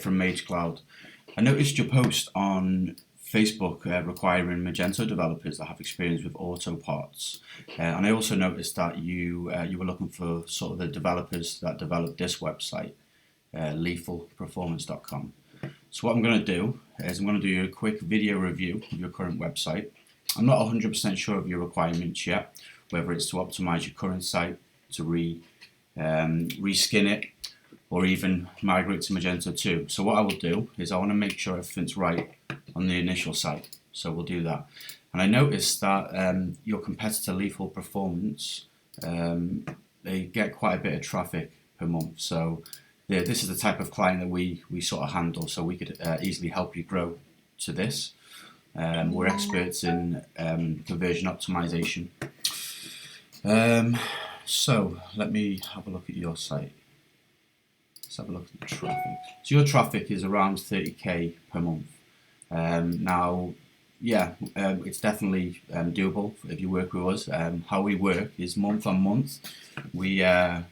from Mage Cloud. I noticed your post on Facebook requiring Magento developers that have experience with auto parts, and I also noticed that you were looking for sort of the developers that developed this website, lethalperformance.com. So what I'm going to do is I'm going to do a quick video review of your current website. I'm not 100% sure of your requirements yet, whether it's to optimize your current site, to reskin it, or even migrate to Magento 2. So what I will do is I want to make sure everything's right on the initial site. So we'll do that. And I noticed that your competitor Lethal Performance, they get quite a bit of traffic per month. So this is the type of client that we sort of handle. So we could easily help you grow to this. We're experts in conversion optimization. So let me have a look at your site. Let's have a look at the traffic. So your traffic is around 30k per month. Now, yeah, it's definitely doable if you work with us. How we work is month on month. We get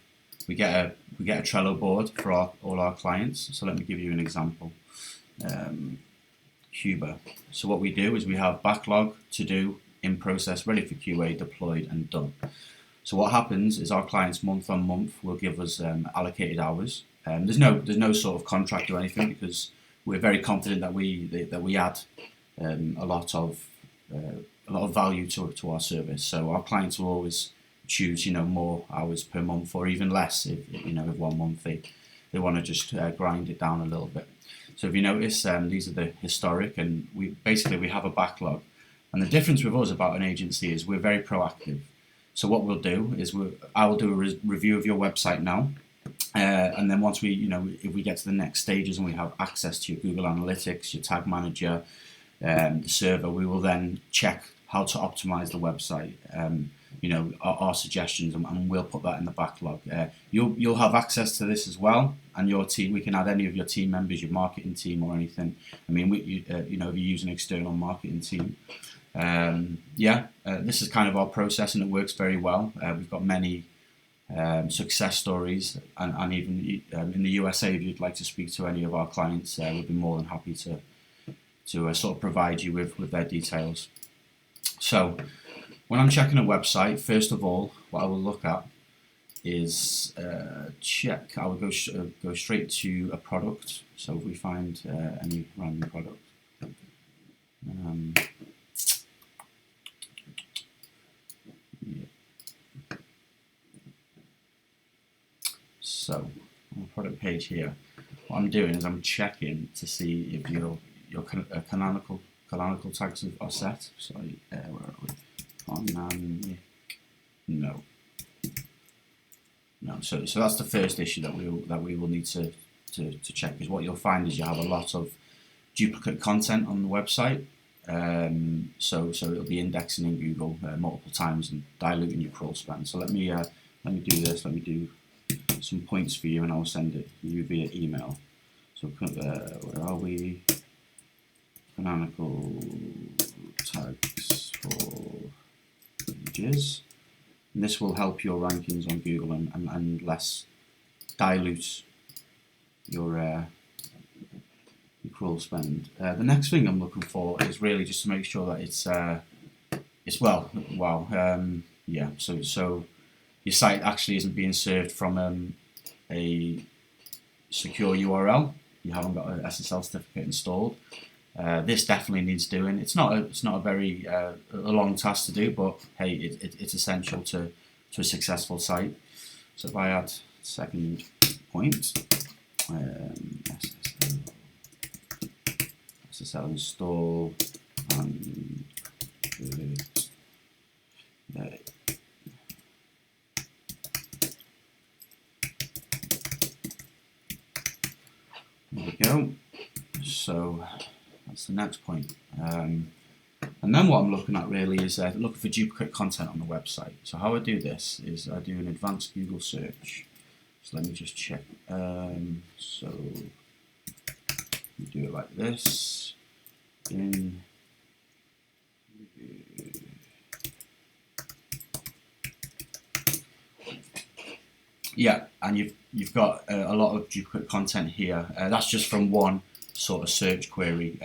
a Trello board for all our clients. So let me give you an example. Cuba. So what we do is we have backlog, to do, in process, ready for QA, deployed, and done. So what happens is our clients month on month will give us allocated hours. There's no sort of contract or anything, because we're very confident that we add a lot of value to our service. So our clients will always choose more hours per month, or even less if if 1 month they want to just grind it down a little bit. So if you notice, these are the historic, and we have a backlog. And the difference with us about an agency is we're very proactive. So what we'll do is I will do a review of your website now. And then once if we get to the next stages and we have access to your Google Analytics, your Tag Manager, the server, we will then check how to optimize the website. Our suggestions, and we'll put that in the backlog. You'll have access to this as well, and your team. We can add any of your team members, your marketing team, or anything. I mean, if you use an external marketing team. This is kind of our process, and it works very well. We've got many success stories, and even in the USA, if you'd like to speak to any of our clients, we'd be more than happy to sort of provide you with their details. So when I'm checking a website, first of all, what I will look at is I will go straight to a product. So if we find any random product. So on the product page here, what I'm doing is I'm checking to see if your canonical tags are set. So where are we? No. So that's the first issue that we will need to check. Is what you'll find is you have a lot of duplicate content on the website. So it'll be indexing in Google multiple times and diluting your crawl span. So let me do this. Let me do some points for you, and I'll send it you via email. So where are we? Canonical tags for pages. And this will help your rankings on Google and less dilute your crawl spend. The next thing I'm looking for is really just to make sure that it's So your site actually isn't being served from a secure URL. You haven't got an SSL certificate installed. This definitely needs doing. It's not a very a long task to do, but hey, it's essential to a successful site. So if I add second point, SSL install, and there we go. So that's the next point. And then what I'm looking at really is looking for duplicate content on the website. So how I do this is I do an advanced Google search. So let me just check. So we do it like this. Yeah, and you've got a lot of duplicate content here. That's just from one sort of search query.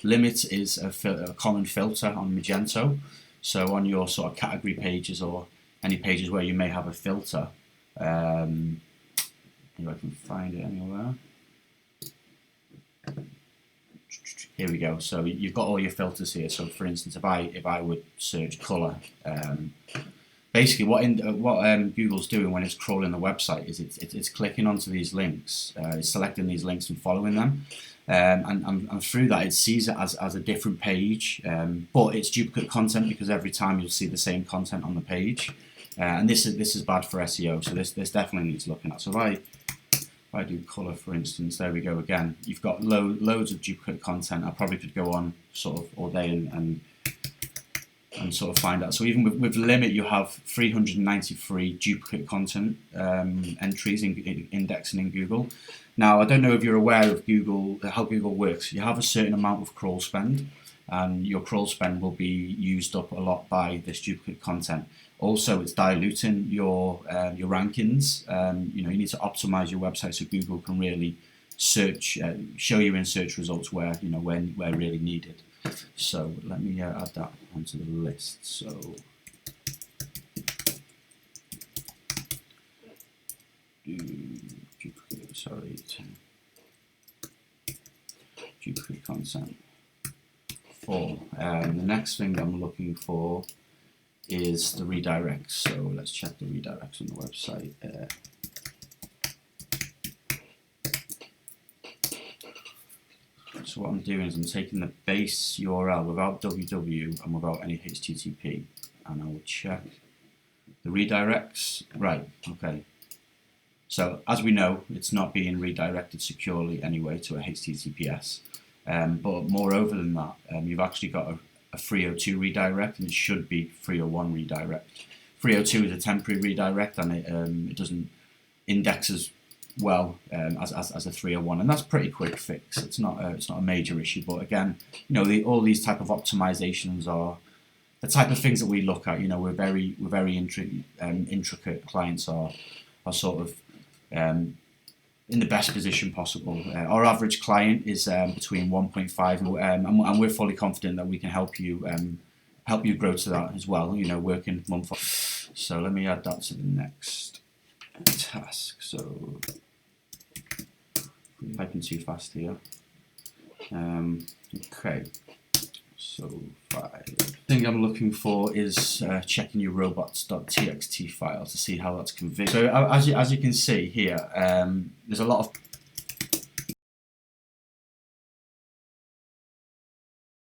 Limit is a common filter on Magento. So on your sort of category pages or any pages where you may have a filter, if I can find it anywhere. Here we go. So you've got all your filters here. So for instance, if I would search color, basically what Google's doing when it's crawling the website is it's clicking onto these links, it's selecting these links and following them, and through that it sees it as a different page, but it's duplicate content because every time you'll see the same content on the page, and this is bad for SEO. So this definitely needs looking at. So if I do colour, for instance, there we go again. You've got loads of duplicate content. I probably could go on sort of all day and sort of find out. So even with limit, you have 393 duplicate content entries in indexing in Google. Now, I don't know if you're aware of Google, how Google works. You have a certain amount of crawl spend, and your crawl spend will be used up a lot by this duplicate content. Also, it's diluting your rankings. You need to optimize your website so Google can really search, show you in search results where where really needed. So let me add that onto the list. So duplicate content. The next thing I'm looking for is the redirects. So let's check the redirects on the website. So what I'm doing is I'm taking the base URL without www and without any HTTP, and I will check the redirects. Right, okay. So as we know, it's not being redirected securely anyway to a HTTPS. But moreover than that, you've actually got a 302 redirect, and it should be 301 redirect. 302 is a temporary redirect, and it doesn't index as well as a 301, and that's a pretty quick fix. It's not a major issue, but again, all these type of optimizations are the type of things that we look at. We're very intricate. Clients are sort of in the best position possible. Our average client is between 1.5 and we're fully confident that we can help you grow to that as well. Working month. So let me add that to the next task. So I'm typing too fast here. Okay. So 5. The thing I'm looking for is checking your robots.txt file to see how that's configured. So as you can see here, there's a lot of